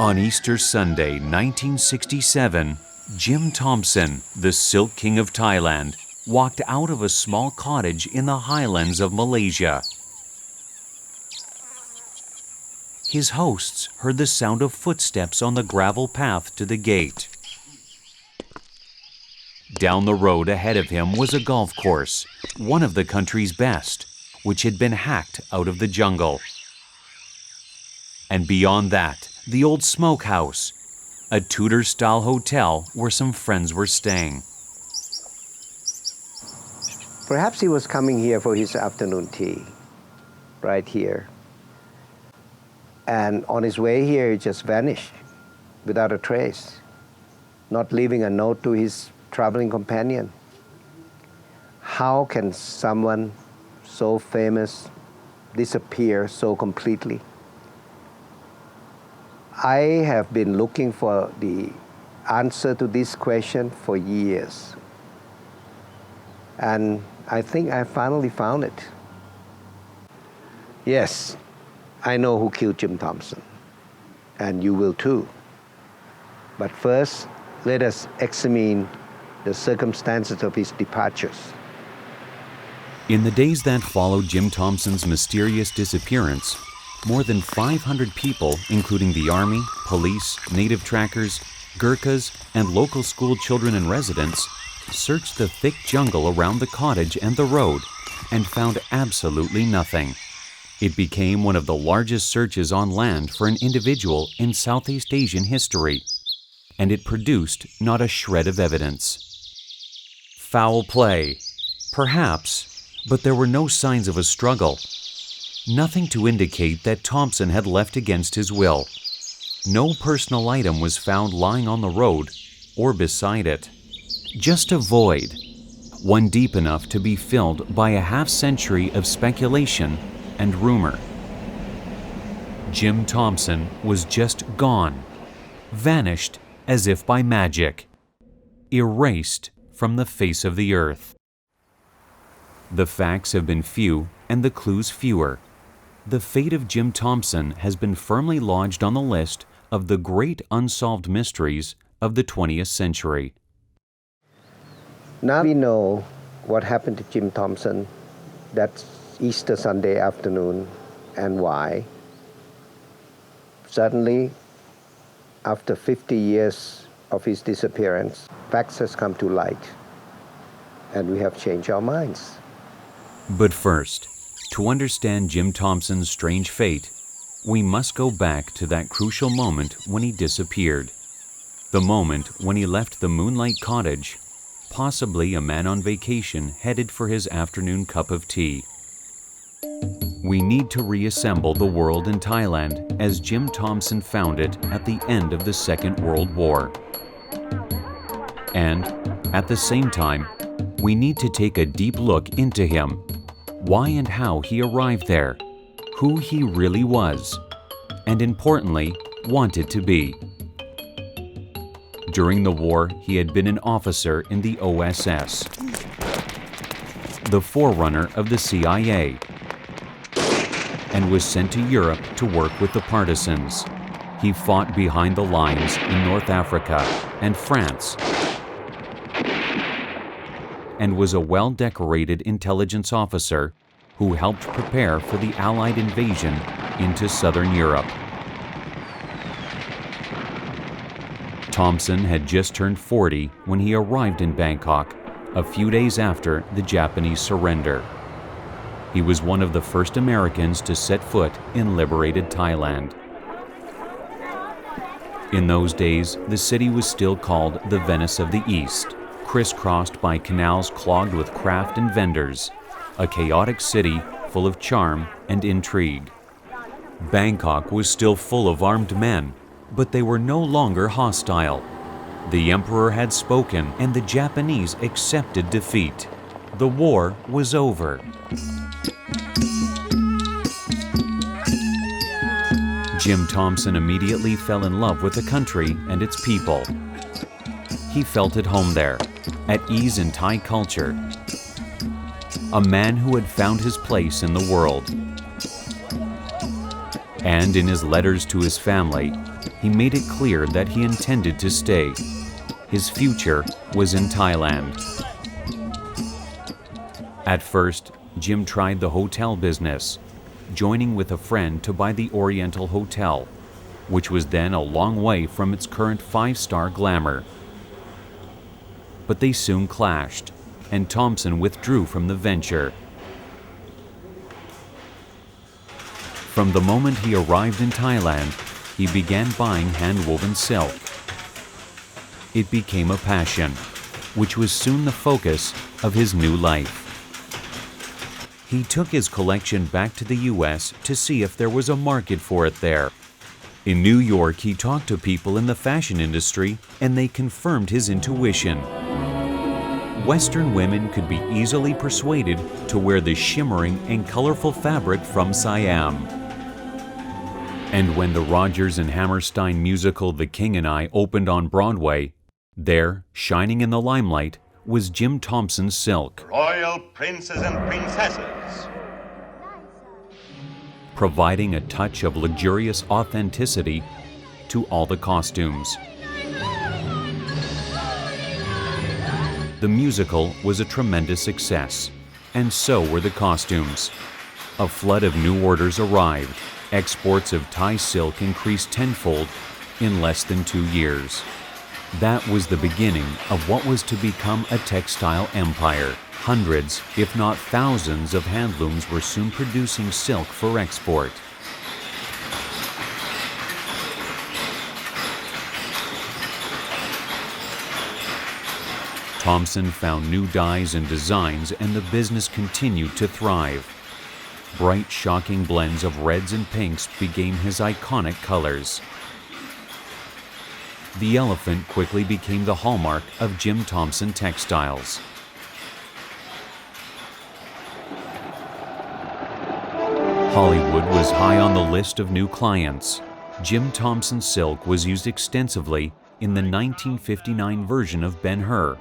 On Easter Sunday, 1967, Jim Thompson, the Silk King of Thailand, walked out of a small cottage in the highlands of Malaysia. His hosts heard the sound of footsteps on the gravel path to the gate. Down the road ahead of him was a golf course, one of the country's best, which had been hacked out of the jungle. And beyond that, the old smokehouse, a Tudor-style hotel where some friends were staying. Perhaps he was coming here for his afternoon tea, right here. And on his way here, he just vanished without a trace, not leaving a note to his traveling companion. How can someone so famous disappear so completely? I have been looking for the answer to this question for years. And I think I finally found it. Yes, I know who killed Jim Thompson, and you will too. But first, let us examine the circumstances of his departures. In the days that followed Jim Thompson's mysterious disappearance, more than 500 people, including the Army, police, native trackers, Gurkhas, and local school children and residents, searched the thick jungle around the cottage and the road and found absolutely nothing. It became one of the largest searches on land for an individual in Southeast Asian history, and it produced not a shred of evidence. Foul play, perhaps, but there were no signs of a struggle. Nothing to indicate that Thompson had left against his will. No personal item was found lying on the road or beside it. Just a void, one deep enough to be filled by a half-century of speculation and rumor. Jim Thompson was just gone, vanished as if by magic, erased from the face of the earth. The facts have been few and the clues fewer. The fate of Jim Thompson has been firmly lodged on the list of the great unsolved mysteries of the 20th century. Now we know what happened to Jim Thompson that Easter Sunday afternoon and why. Suddenly, after 50 years of his disappearance, facts has come to light, and we have changed our minds. But first, to understand Jim Thompson's strange fate, we must go back to that crucial moment when he disappeared. The moment when he left the Moonlight Cottage, possibly a man on vacation headed for his afternoon cup of tea. We need to reassemble the world in Thailand as Jim Thompson found it at the end of the Second World War. And, at the same time, we need to take a deep look into him. Why and how he arrived there, who he really was, and importantly, wanted to be. During the war, he had been an officer in the OSS, the forerunner of the CIA, and was sent to Europe to work with the partisans. He fought behind the lines in North Africa and France, and was a well-decorated intelligence officer who helped prepare for the Allied invasion into southern Europe. Thompson had just turned 40 when he arrived in Bangkok, a few days after the Japanese surrender. He was one of the first Americans to set foot in liberated Thailand. In those days, the city was still called the Venice of the East, crisscrossed by canals clogged with craft and vendors, a chaotic city full of charm and intrigue. Bangkok was still full of armed men, but they were no longer hostile. The emperor had spoken and the Japanese accepted defeat. The war was over. Jim Thompson immediately fell in love with the country and its people. He felt at home there, at ease in Thai culture. A man who had found his place in the world. And in his letters to his family, he made it clear that he intended to stay. His future was in Thailand. At first, Jim tried the hotel business, joining with a friend to buy the Oriental Hotel, which was then a long way from its current 5-star glamour. But they soon clashed, and Thompson withdrew from the venture. From the moment he arrived in Thailand, he began buying hand-woven silk. It became a passion, which was soon the focus of his new life. He took his collection back to the US to see if there was a market for it there. In New York, he talked to people in the fashion industry, and they confirmed his intuition. Western women could be easily persuaded to wear the shimmering and colorful fabric from Siam. And when the Rodgers and Hammerstein musical The King and I opened on Broadway, there, shining in the limelight, was Jim Thompson's silk. Royal princes and princesses. Providing a touch of luxurious authenticity to all the costumes. The musical was a tremendous success, and so were the costumes. A flood of new orders arrived. Exports of Thai silk increased tenfold in less than 2 years. That was the beginning of what was to become a textile empire. Hundreds, if not thousands, of handlooms were soon producing silk for export. Thompson found new dyes and designs, and the business continued to thrive. Bright, shocking blends of reds and pinks became his iconic colors. The elephant quickly became the hallmark of Jim Thompson textiles. Hollywood was high on the list of new clients. Jim Thompson silk was used extensively in the 1959 version of Ben-Hur,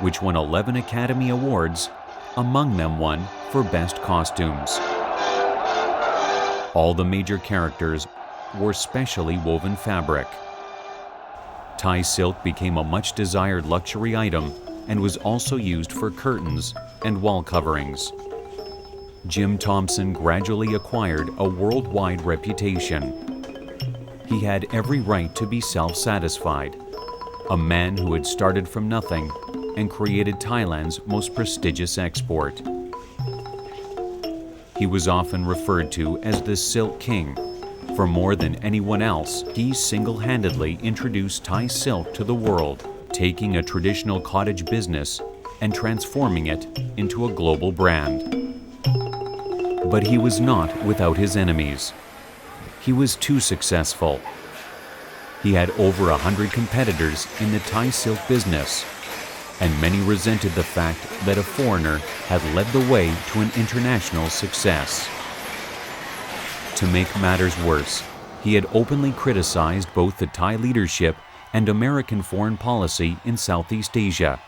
which won 11 Academy Awards, among them one for Best Costumes. All the major characters wore specially woven fabric. Thai silk became a much-desired luxury item and was also used for curtains and wall coverings. Jim Thompson gradually acquired a worldwide reputation. He had every right to be self-satisfied, a man who had started from nothing and created Thailand's most prestigious export. He was often referred to as the Silk King. For more than anyone else, he single-handedly introduced Thai silk to the world, taking a traditional cottage business and transforming it into a global brand. But he was not without his enemies. He was too successful. He had over 100 competitors in the Thai silk business, and many resented the fact that a foreigner had led the way to an international success. To make matters worse, he had openly criticized both the Thai leadership and American foreign policy in Southeast Asia,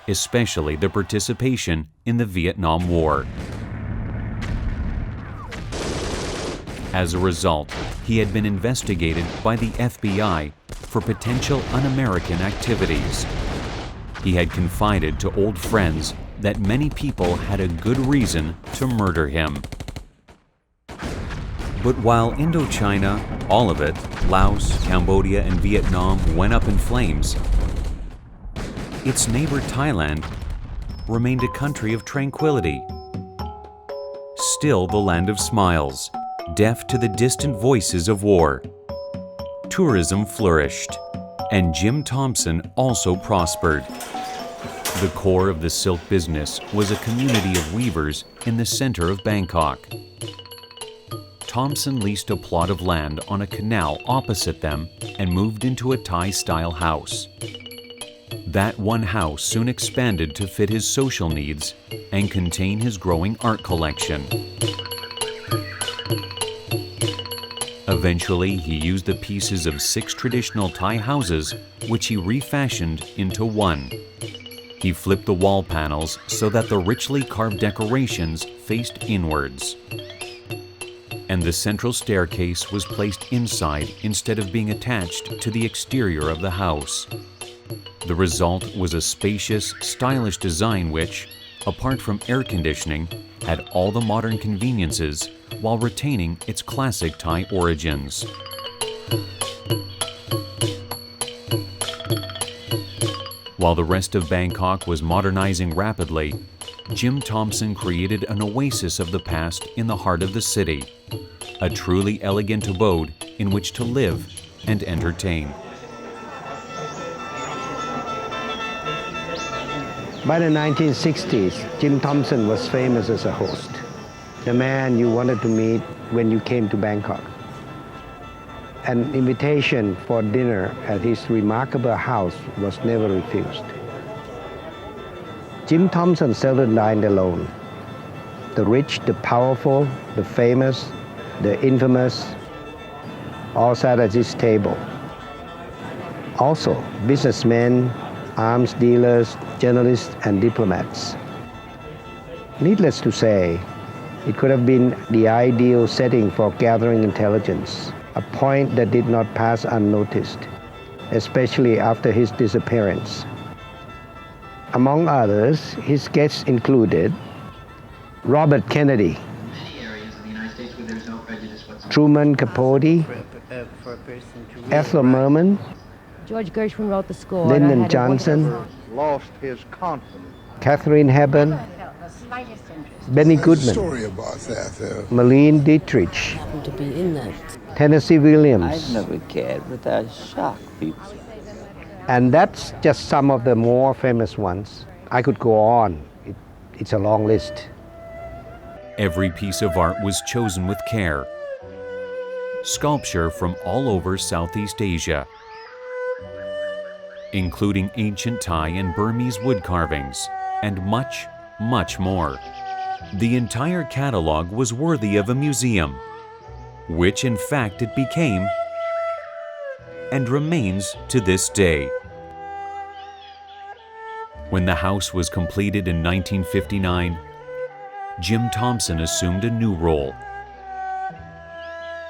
especially the participation in the Vietnam War. As a result, he had been investigated by the FBI for potential un-American activities. He had confided to old friends that many people had a good reason to murder him. But while Indochina, all of it, Laos, Cambodia, and Vietnam went up in flames, its neighbor Thailand remained a country of tranquility. Still the land of smiles, deaf to the distant voices of war. Tourism flourished, and Jim Thompson also prospered. The core of the silk business was a community of weavers in the center of Bangkok. Thompson leased a plot of land on a canal opposite them and moved into a Thai-style house. That one house soon expanded to fit his social needs and contain his growing art collection. Eventually, he used the pieces of 6 traditional Thai houses, which he refashioned into one. He flipped the wall panels so that the richly carved decorations faced inwards. And the central staircase was placed inside instead of being attached to the exterior of the house. The result was a spacious, stylish design which, apart from air conditioning, had all the modern conveniences while retaining its classic Thai origins. While the rest of Bangkok was modernizing rapidly, Jim Thompson created an oasis of the past in the heart of the city, a truly elegant abode in which to live and entertain. By the 1960s, Jim Thompson was famous as a host, the man you wanted to meet when you came to Bangkok. An invitation for dinner at his remarkable house was never refused. Jim Thompson seldom dined alone. The rich, the powerful, the famous, the infamous, all sat at his table. Also, businessmen, arms dealers, journalists, and diplomats. Needless to say, it could have been the ideal setting for gathering intelligence, a point that did not pass unnoticed, especially after his disappearance. Among others, his guests included Robert Kennedy, Truman Capote, Ethel Merman, George Gershwin wrote the score. Lyndon Johnson, Lost his confidence. Catherine Hepburn, Benny Goodman, Story about that. Marlene Dietrich, To be in that. Tennessee Williams. I never cared, but that shocked people. And that's just some of the more famous ones. I could go on. It's a long list. Every piece of art was chosen with care. Sculpture from all over Southeast Asia, including ancient Thai and Burmese wood carvings, and much, much more. The entire catalog was worthy of a museum, which in fact it became and remains to this day. When the house was completed in 1959, Jim Thompson assumed a new role,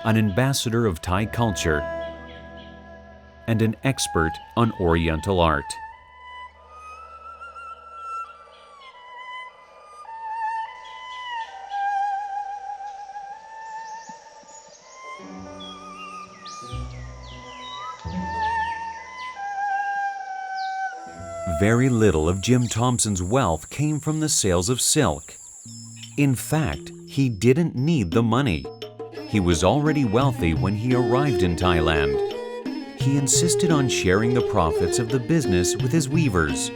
an ambassador of Thai culture and an expert on Oriental art. Very little of Jim Thompson's wealth came from the sales of silk. In fact, he didn't need the money. He was already wealthy when he arrived in Thailand. He insisted on sharing the profits of the business with his weavers,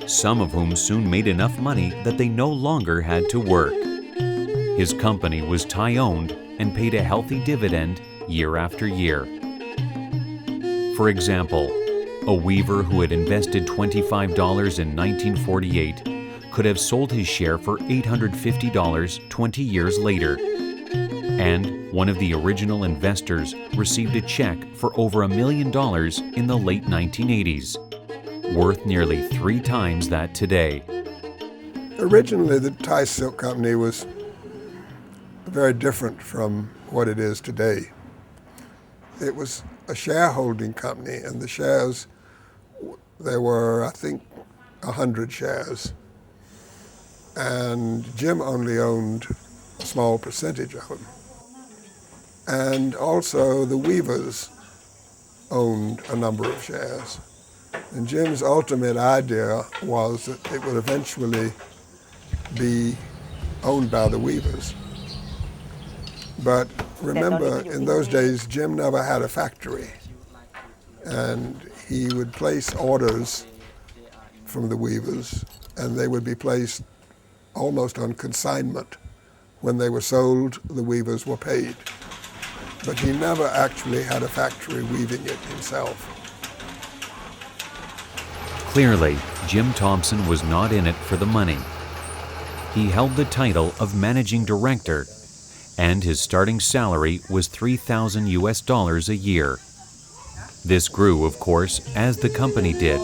some of whom soon made enough money that they no longer had to work. His company was Thai-owned and paid a healthy dividend year after year. For example, a weaver who had invested $25 in 1948 could have sold his share for $850 20 years later. And one of the original investors received a check for over $1 million in the late 1980s, worth nearly 3 times that today. Originally, the Thai Silk Company was very different from what it is today. It was a shareholding company, and the shares, there were, I think, 100 shares. And Jim only owned a small percentage of them. And also the weavers owned a number of shares. And Jim's ultimate idea was that it would eventually be owned by the weavers. But remember, in those days, Jim never had a factory. And he would place orders from the weavers, and they would be placed almost on consignment. When they were sold, the weavers were paid. but he never actually had a factory weaving it himself. Clearly, Jim Thompson was not in it for the money. He held the title of managing director, and his starting salary was $3,000 a year. This grew, of course, as the company did,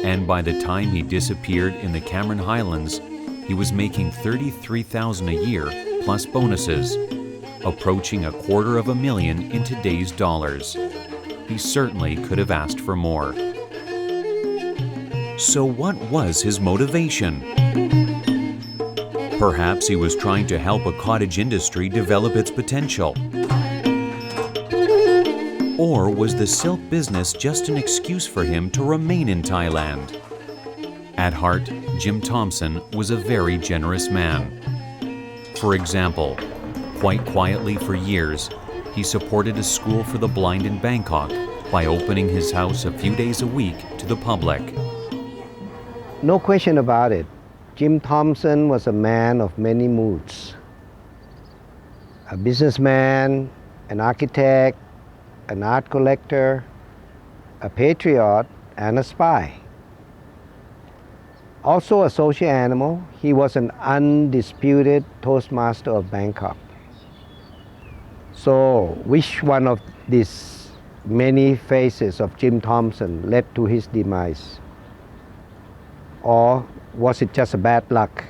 and by the time he disappeared in the Cameron Highlands, he was making $33,000 a year plus bonuses, approaching $250,000 in today's dollars. He certainly could have asked for more. So what was his motivation? Perhaps he was trying to help a cottage industry develop its potential. Or was the silk business just an excuse for him to remain in Thailand? At heart, Jim Thompson was a very generous man. For example, quite quietly for years, he supported a school for the blind in Bangkok by opening his house a few days a week to the public. No question about it. Jim Thompson was a man of many moods. A businessman, an architect, an art collector, a patriot, and a spy. Also a social animal, he was an undisputed Toastmaster of Bangkok. So, which one of these many faces of Jim Thompson led to his demise? Or was it just a bad luck?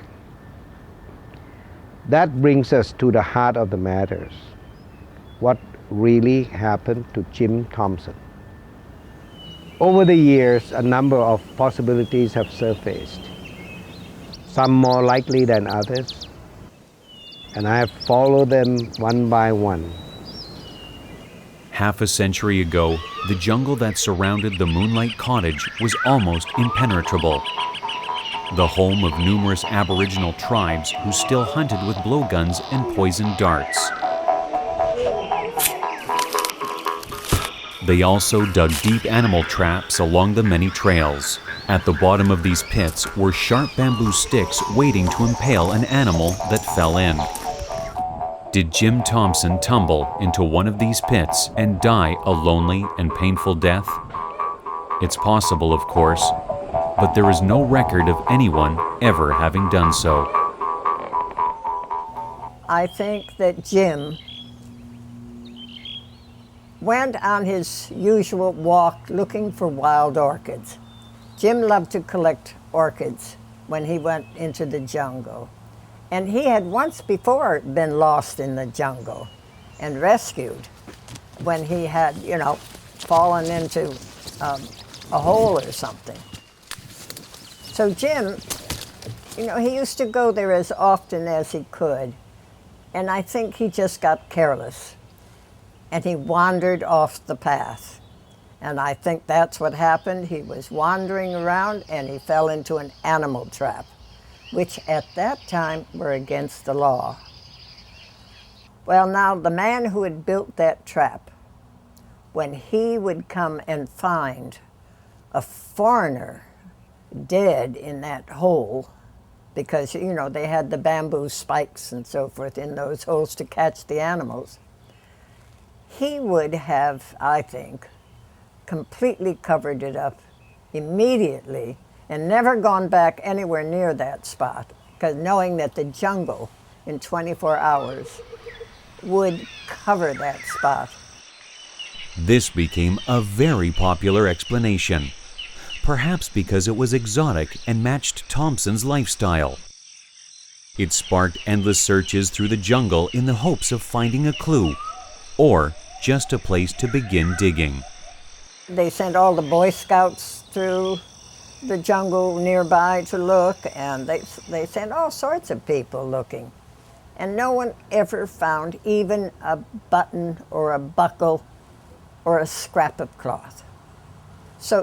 That brings us to the heart of the matters. What really happened to Jim Thompson? Over the years, a number of possibilities have surfaced, some more likely than others, and I have followed them one by one. Half a century ago, the jungle that surrounded the Moonlight Cottage was almost impenetrable. The home of numerous Aboriginal tribes who still hunted with blowguns and poisoned darts. They also dug deep animal traps along the many trails. At the bottom of these pits were sharp bamboo sticks waiting to impale an animal that fell in. Did Jim Thompson tumble into one of these pits and die a lonely and painful death? It's possible, of course, but there is no record of anyone ever having done so. I think that Jim went on his usual walk looking for wild orchids. Jim loved to collect orchids when he went into the jungle. And he had once before been lost in the jungle and rescued when he had, fallen into a hole or something. So Jim, he used to go there as often as he could, and I think he just got careless, and he wandered off the path. And I think that's what happened. He was wandering around, and he fell into an animal trap, which at that time were against the law. Well, now, the man who had built that trap, when he would come and find a foreigner dead in that hole, because, they had the bamboo spikes and so forth in those holes to catch the animals, he would have, I think, completely covered it up immediately and never gone back anywhere near that spot, because knowing that the jungle in 24 hours would cover that spot. This became a very popular explanation, perhaps because it was exotic and matched Thompson's lifestyle. It sparked endless searches through the jungle in the hopes of finding a clue, or just a place to begin digging. They sent all the Boy Scouts through the jungle nearby to look, and they sent all sorts of people looking. And no one ever found even a button or a buckle or a scrap of cloth. So,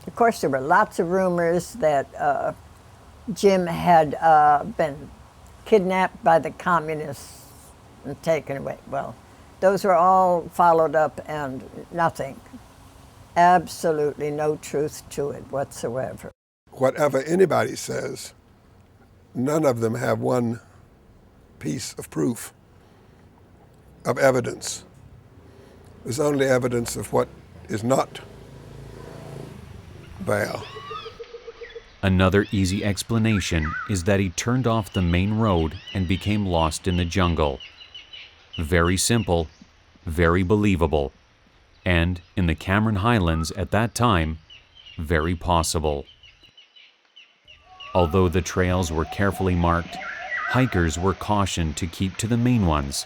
of course, there were lots of rumors that Jim had been kidnapped by the communists and taken away. Well, those were all followed up, and nothing. Absolutely no truth to it whatsoever. Whatever anybody says, none of them have one piece of proof of evidence. There's only evidence of what is not there. Another easy explanation is that he turned off the main road and became lost in the jungle. Very simple, very believable, and in the Cameron Highlands at that time, very possible. Although the trails were carefully marked, hikers were cautioned to keep to the main ones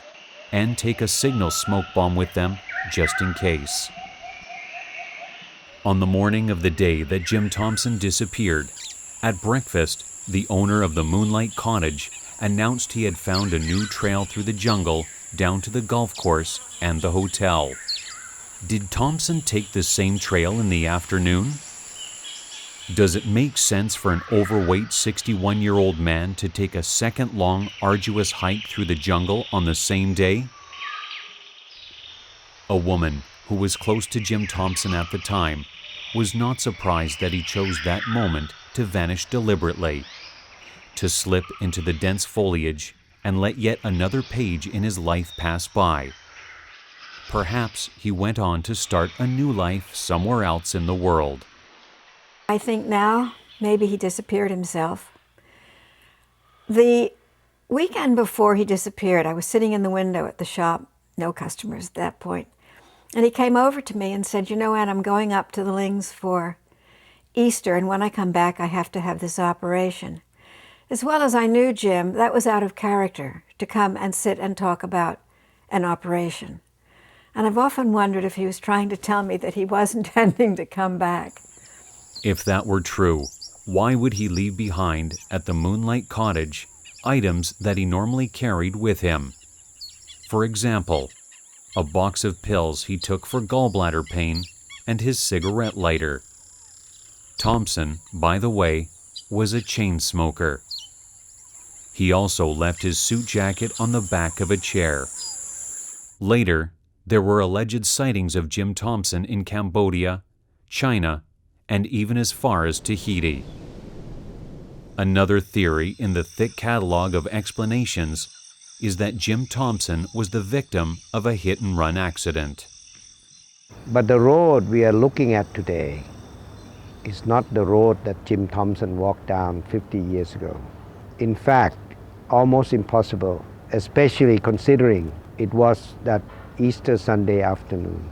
and take a signal smoke bomb with them just in case. On the morning of the day that Jim Thompson disappeared, at breakfast, the owner of the Moonlight Cottage announced he had found a new trail through the jungle down to the golf course and the hotel. Did Thompson take the same trail in the afternoon? Does it make sense for an overweight 61-year-old man to take a second-long, arduous hike through the jungle on the same day? A woman who was close to Jim Thompson at the time was not surprised that he chose that moment to vanish deliberately, to slip into the dense foliage and let yet another page in his life pass by. Perhaps he went on to start a new life somewhere else in the world. I think now maybe he disappeared himself. The weekend before he disappeared, I was sitting in the window at the shop, no customers at that point, and he came over to me and said, "You know, Ann, I'm going up to the Lings for Easter, and when I come back I have to have this operation." As well as I knew Jim, that was out of character to come and sit and talk about an operation. And I've often wondered if he was trying to tell me that he was intending to come back. If that were true, why would he leave behind at the Moonlight Cottage items that he normally carried with him? For example, a box of pills he took for gallbladder pain and his cigarette lighter. Thompson, by the way, was a chain smoker. He also left his suit jacket on the back of a chair. Later, there were alleged sightings of Jim Thompson in Cambodia, China, and even as far as Tahiti. Another theory in the thick catalog of explanations is that Jim Thompson was the victim of a hit-and-run accident. But the road we are looking at today is not the road that Jim Thompson walked down 50 years ago. In fact, almost impossible, especially considering it was that Easter Sunday afternoon.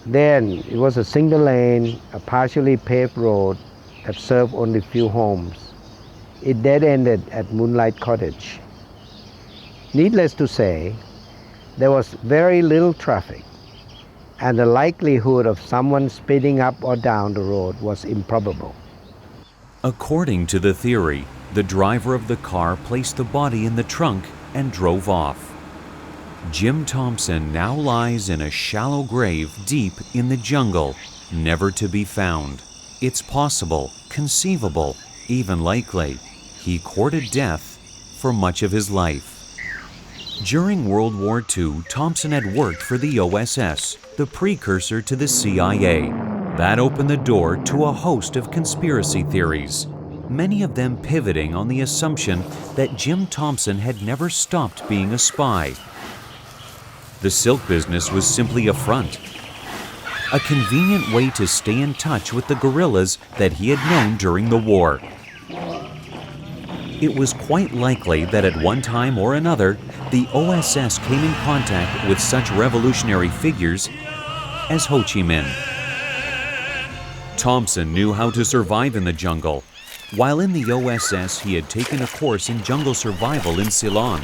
Then it was a single lane, a partially paved road that served only few homes. It dead-ended at Moonlight Cottage. Needless to say, there was very little traffic, and the likelihood of someone speeding up or down the road was improbable. According to the theory, the driver of the car placed the body in the trunk and drove off. Jim Thompson now lies in a shallow grave deep in the jungle, never to be found. It's possible, conceivable, even likely, he courted death for much of his life. During World War II, Thompson had worked for the OSS, the precursor to the CIA. That opened the door to a host of conspiracy theories, many of them pivoting on the assumption that Jim Thompson had never stopped being a spy. The silk business was simply a front, a convenient way to stay in touch with the guerrillas that he had known during the war. It was quite likely that at one time or another, the OSS came in contact with such revolutionary figures as Ho Chi Minh. Thompson knew how to survive in the jungle. While in the OSS, he had taken a course in jungle survival in Ceylon.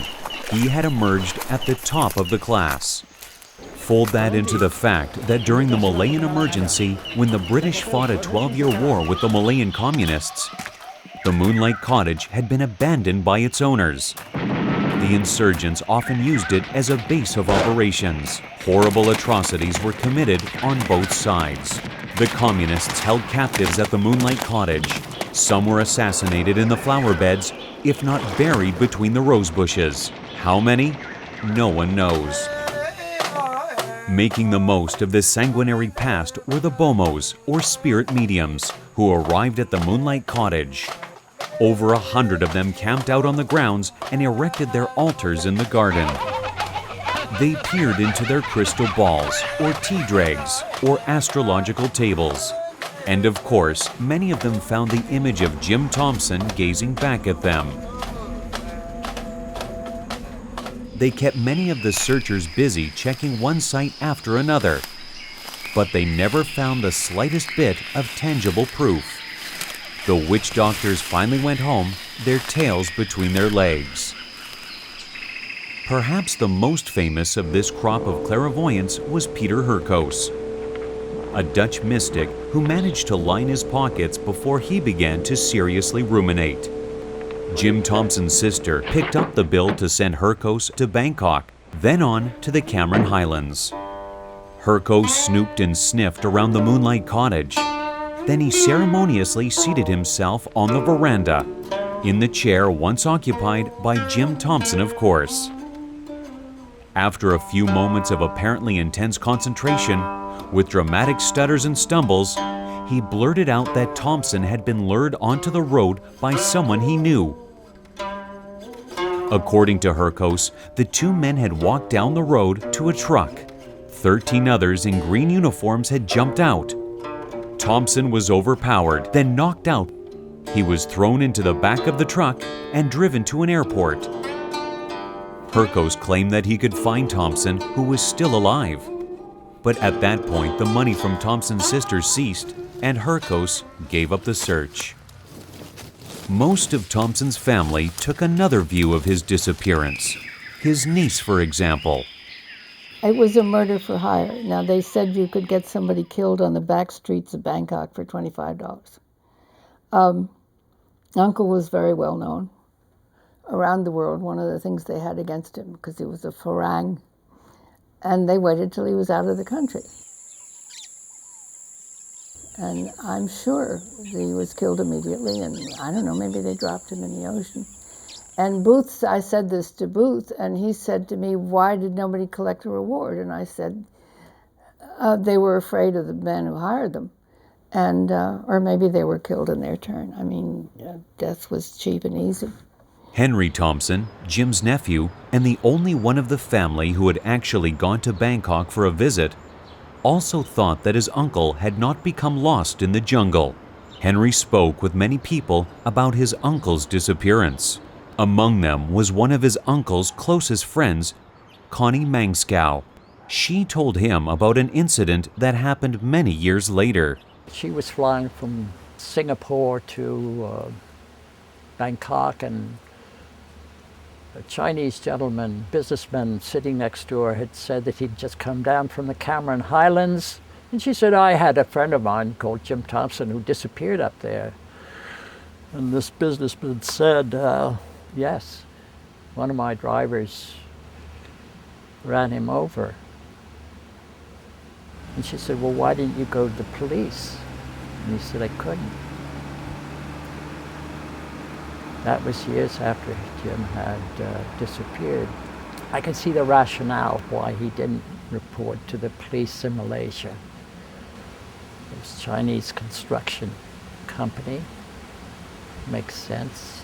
He had emerged at the top of the class. Fold that into the fact that during the Malayan emergency, when the British fought a 12-year war with the Malayan communists, the Moonlight Cottage had been abandoned by its owners. The insurgents often used it as a base of operations. Horrible atrocities were committed on both sides. The communists held captives at the Moonlight Cottage. Some were assassinated in the flower beds, if not buried between the rose bushes. How many? No one knows. Making the most of this sanguinary past were the Bomos, or spirit mediums, who arrived at the Moonlight Cottage. Over 100 of them camped out on the grounds and erected their altars in the garden. They peered into their crystal balls, or tea dregs, or astrological tables. And of course, many of them found the image of Jim Thompson gazing back at them. They kept many of the searchers busy checking one site after another, but they never found the slightest bit of tangible proof. The witch doctors finally went home, their tails between their legs. Perhaps the most famous of this crop of clairvoyants was Peter Hurkos, a Dutch mystic who managed to line his pockets before he began to seriously ruminate. Jim Thompson's sister picked up the bill to send Hurkos to Bangkok, then on to the Cameron Highlands. Hurkos snooped and sniffed around the Moonlight Cottage. Then he ceremoniously seated himself on the veranda, in the chair once occupied by Jim Thompson, of course. After a few moments of apparently intense concentration, with dramatic stutters and stumbles, he blurted out that Thompson had been lured onto the road by someone he knew. According to Hurkos, the two men had walked down the road to a truck. 13 others in green uniforms had jumped out. Thompson was overpowered, then knocked out. He was thrown into the back of the truck and driven to an airport. Hurkos claimed that he could find Thompson, who was still alive. But at that point, the money from Thompson's sister ceased, and Hurkos gave up the search. Most of Thompson's family took another view of his disappearance. His niece, for example. It was a murder for hire. Now, they said you could get somebody killed on the back streets of Bangkok for $25. Uncle was very well known around the world. One of the things they had against him, because he was a Farang, and they waited till he was out of the country. And I'm sure he was killed immediately, and I don't know, maybe they dropped him in the ocean. And Booth, I said this to Booth, and he said to me, why did nobody collect a reward? And I said, they were afraid of the men who hired them. And, or maybe they were killed in their turn. I mean, death was cheap and easy. Henry Thompson, Jim's nephew, and the only one of the family who had actually gone to Bangkok for a visit, also thought that his uncle had not become lost in the jungle. Henry spoke with many people about his uncle's disappearance. Among them was one of his uncle's closest friends, Connie Mangskow. She told him about an incident that happened many years later. She was flying from Singapore to Bangkok, and a Chinese gentleman, businessman sitting next to her, had said that he'd just come down from the Cameron Highlands. And she said, I had a friend of mine called Jim Thompson who disappeared up there. And this businessman said, yes, one of my drivers ran him over. And she said, well, why didn't you go to the police? And he said, I couldn't. That was years after Jim had disappeared. I can see the rationale why he didn't report to the police in Malaysia. It was a Chinese construction company. Makes sense.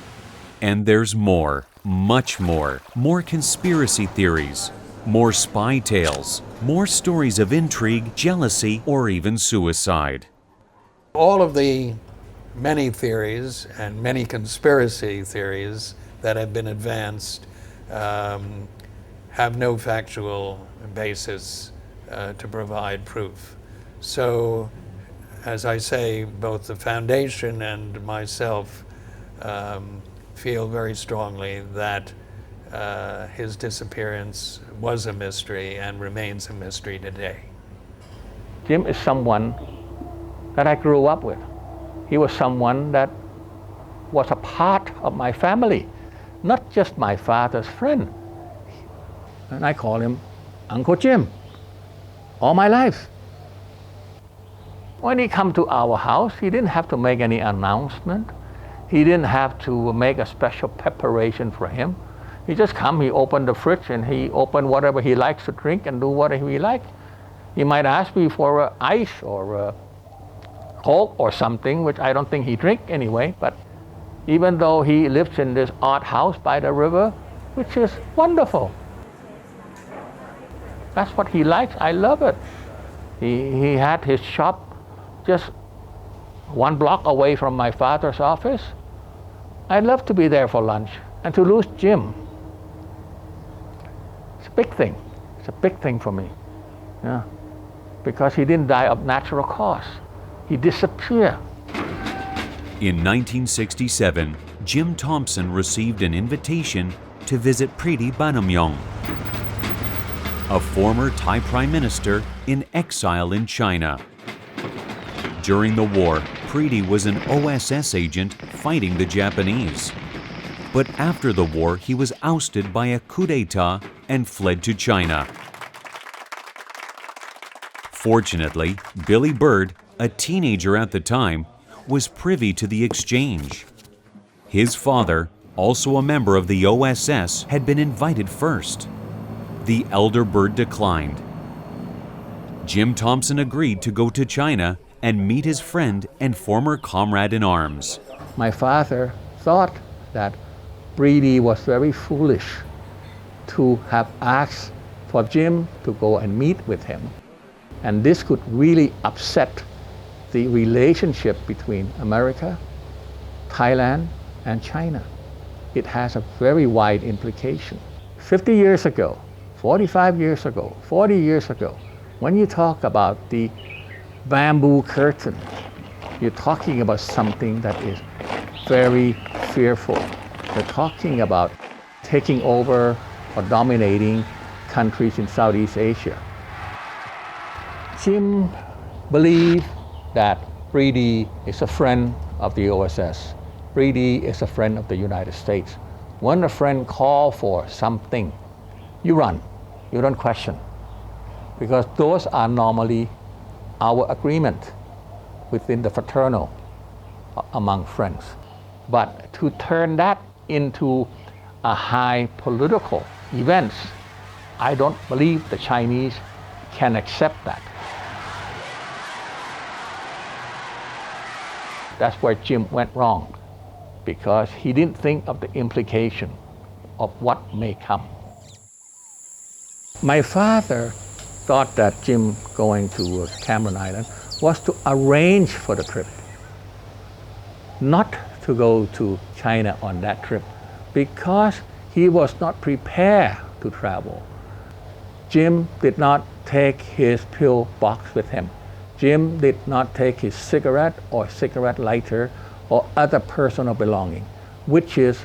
And there's more, much more. More conspiracy theories, more spy tales, more stories of intrigue, jealousy, or even suicide. All of the many theories and many conspiracy theories that have been advanced have no factual basis to provide proof. So, as I say, both the foundation and myself feel very strongly that his disappearance was a mystery and remains a mystery today. Jim is someone that I grew up with. He was someone that was a part of my family, not just my father's friend. And I call him Uncle Jim all my life. When he come to our house, he didn't have to make any announcement. He didn't have to make a special preparation for him. He just come, he opened the fridge, and he opened whatever he likes to drink and do whatever he likes. He might ask me for ice or Coke or something, which I don't think he drink anyway, but even though he lives in this odd house by the river, which is wonderful. That's what he likes. I love it. He had his shop just 1 block away from my father's office. I'd love to be there for lunch. And to lose Jim, it's a big thing. It's a big thing for me. Yeah. Because he didn't die of natural cause. He disappeared. In 1967, Jim Thompson received an invitation to visit Priti Banamyong, a former Thai Prime Minister in exile in China. During the war, Priti was an OSS agent fighting the Japanese. But after the war, he was ousted by a coup d'etat and fled to China. Fortunately, Billy Bird, a teenager at the time, was privy to the exchange. His father, also a member of the OSS, had been invited first. The elder Bird declined. Jim Thompson agreed to go to China and meet his friend and former comrade in arms. My father thought that Priti was very foolish to have asked for Jim to go and meet with him. And this could really upset the relationship between America, Thailand, and China. It has a very wide implication. 50 years ago, 45 years ago, 40 years ago, when you talk about the bamboo curtain, you're talking about something that is very fearful. You're talking about taking over or dominating countries in Southeast Asia. Jim believed that Priti is a friend of the OSS. Priti is a friend of the United States. When a friend calls for something, you run. You don't question. Because those are normally our agreement within the fraternal among friends. But to turn that into a high political event, I don't believe the Chinese can accept that. That's where Jim went wrong, because he didn't think of the implication of what may come. My father thought that Jim going to Cameron Island was to arrange for the trip, not to go to China on that trip, because he was not prepared to travel. Jim did not take his pill box with him. Jim did not take his cigarette or cigarette lighter or other personal belonging, which is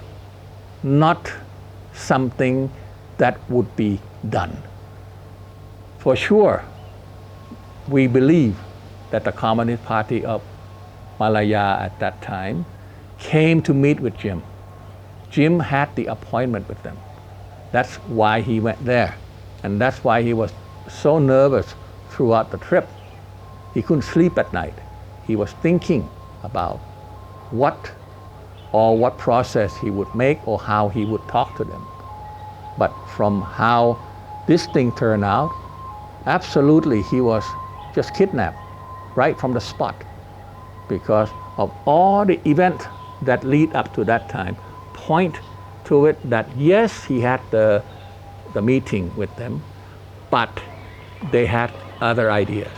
not something that would be done. For sure, we believe that the Communist Party of Malaya at that time came to meet with Jim. Jim had the appointment with them. That's why he went there. And that's why he was so nervous throughout the trip. He couldn't sleep at night. He was thinking about what process he would make or how he would talk to them. But from how this thing turned out, absolutely he was just kidnapped right from the spot, because of all the events that lead up to that time point to it that yes, he had the meeting with them, but they had other ideas.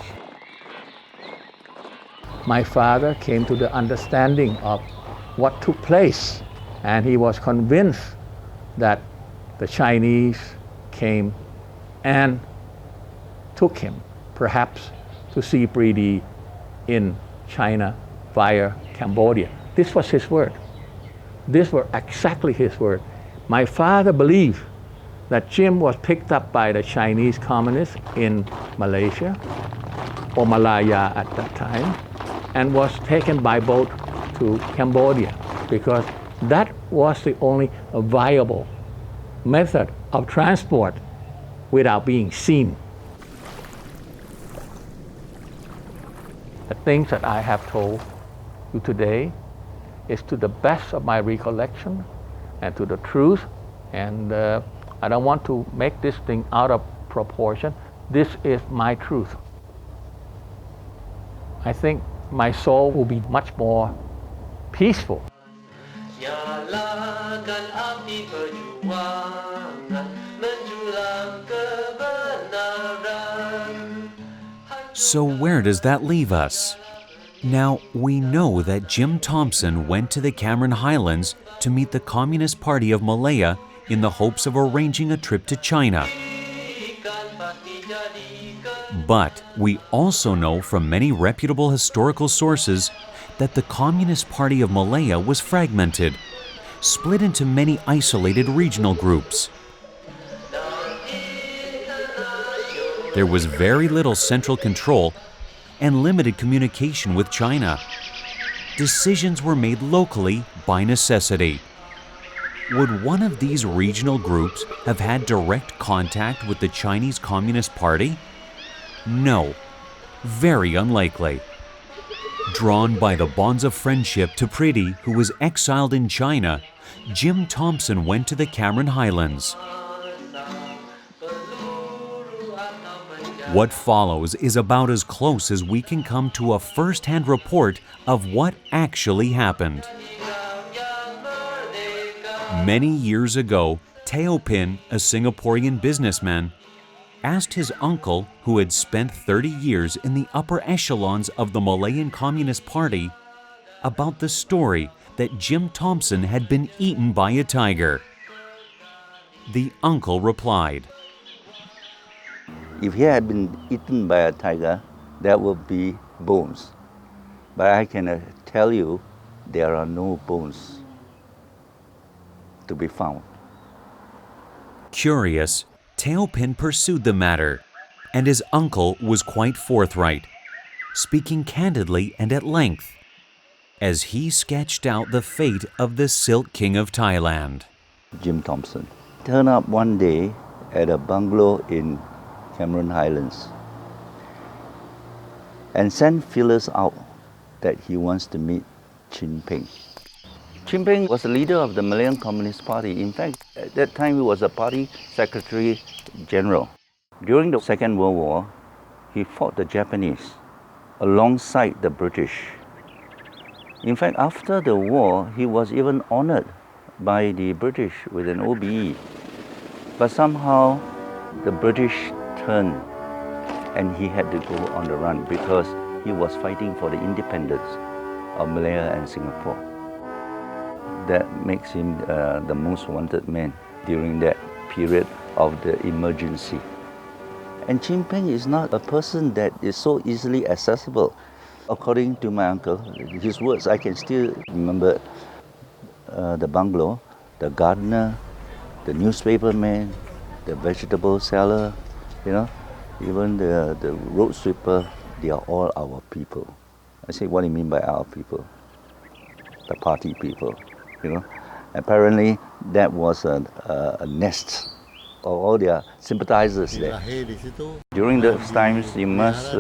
My father came to the understanding of what took place, and he was convinced that the Chinese came and took him, perhaps to see Priti in China via Cambodia. This was his word. These were exactly his word. My father believed that Jim was picked up by the Chinese communists in Malaysia, or Malaya at that time, and was taken by boat to Cambodia, because that was the only viable method of transport without being seen. The things that I have told you today is to the best of my recollection and to the truth, and I don't want to make this thing out of proportion. This is my truth. I think my soul will be much more peaceful. Nyalakan api perjuangan menjulang kebenaran. So where does that leave us? Now, we know that Jim Thompson went to the Cameron Highlands to meet the Communist Party of Malaya in the hopes of arranging a trip to China. But we also know from many reputable historical sources that the Communist Party of Malaya was fragmented, split into many isolated regional groups. There was very little central control and limited communication with China. Decisions were made locally by necessity. Would one of these regional groups have had direct contact with the Chinese Communist Party? No, very unlikely. Drawn by the bonds of friendship to Pretty, who was exiled in China, Jim Thompson went to the Cameron Highlands. What follows is about as close as we can come to a first-hand report of what actually happened. Many years ago, Teo Pin, a Singaporean businessman, asked his uncle, who had spent 30 years in the upper echelons of the Malayan Communist Party, about the story that Jim Thompson had been eaten by a tiger. The uncle replied, If he had been eaten by a tiger, there would be bones. But I can tell you, there are no bones to be found. Curious, Teo Pin pursued the matter, and his uncle was quite forthright, speaking candidly and at length, as he sketched out the fate of the Silk King of Thailand. Jim Thompson turned up one day at a bungalow in Cameron Highlands and sent feelers out that he wants to meet Chin Peng. Chin Peng was the leader of the Malayan Communist Party. In fact, at that time he was a party secretary general. During the Second World War, he fought the Japanese alongside the British. In fact, after the war, he was even honored by the British with an OBE. But somehow the British turned and he had to go on the run because he was fighting for the independence of Malaya and Singapore. That makes him the most wanted man during that period of the emergency. And Chin Peng is not a person that is so easily accessible. According to my uncle, his words, I can still remember the bungalow, the gardener, the newspaper man, the vegetable seller, even the road sweeper, they are all our people. I say, what do you mean by our people? The party people, Apparently, that was a nest of all their sympathizers there. During those times, you must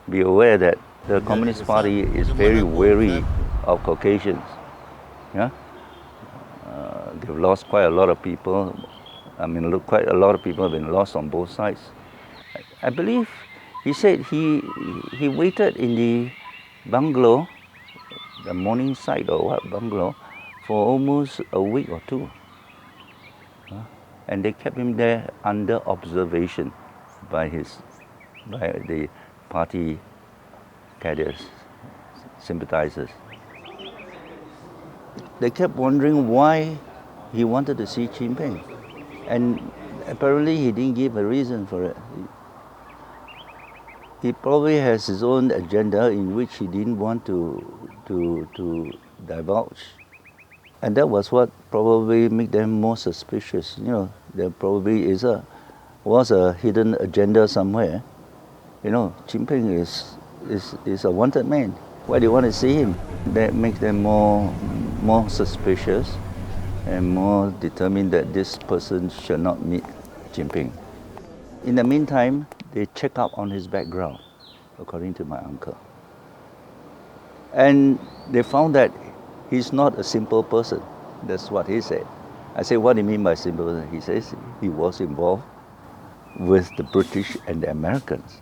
be aware that the Communist Party is very wary of Caucasians. They've lost quite a lot of people. Quite a lot of people have been lost on both sides. I believe he said he waited in the bungalow, the Morningside or what bungalow, for almost a week or two. And they kept him there under observation by the party cadres, sympathizers. They kept wondering why he wanted to see Chin Peng. And apparently he didn't give a reason for it. He probably has his own agenda in which he didn't want to divulge. And that was what probably made them more suspicious. There probably was a hidden agenda somewhere. Chin Peng is a wanted man. Why do you want to see him? That makes them more suspicious and more determined that this person should not meet Chin Peng. In the meantime, they check up on his background, according to my uncle. And they found that he's not a simple person. That's what he said. I said, what do you mean by simple person? He says he was involved with the British and the Americans.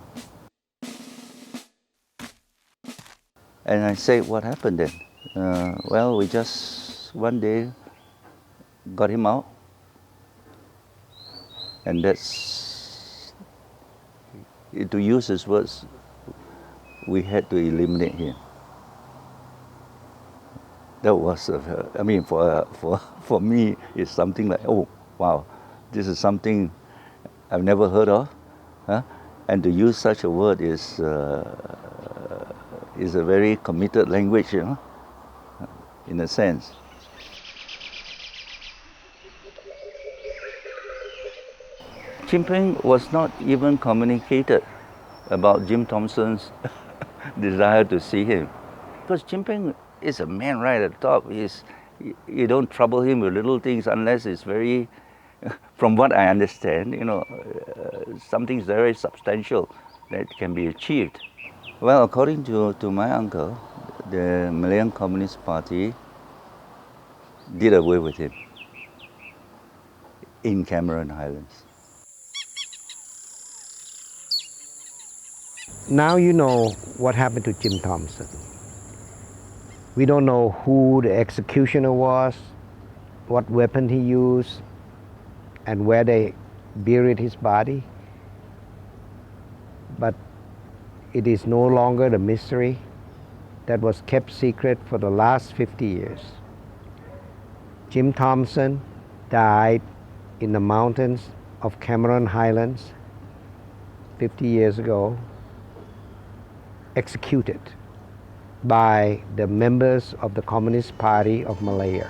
And I said, what happened then? Well, we just one day got him out. And that's, to use his words, we had to eliminate him. That was, I mean, for me, it's something like, oh, wow, this is something I've never heard of. Huh? And to use such a word is a very committed language, you know, in a sense. Chin Peng was not even communicated about Jim Thompson's desire to see him. Because Chin Peng is a man right at the top. You don't trouble him with little things unless it's very, from what I understand, you know, something very substantial that can be achieved. Well, according to my uncle, the Malayan Communist Party did away with him in Cameron Highlands. Now you know what happened to Jim Thompson. We don't know who the executioner was, what weapon he used, and where they buried his body. But it is no longer the mystery that was kept secret for the last 50 years. Jim Thompson died in the mountains of Cameron Highlands 50 years ago, executed by the members of the Communist Party of Malaya.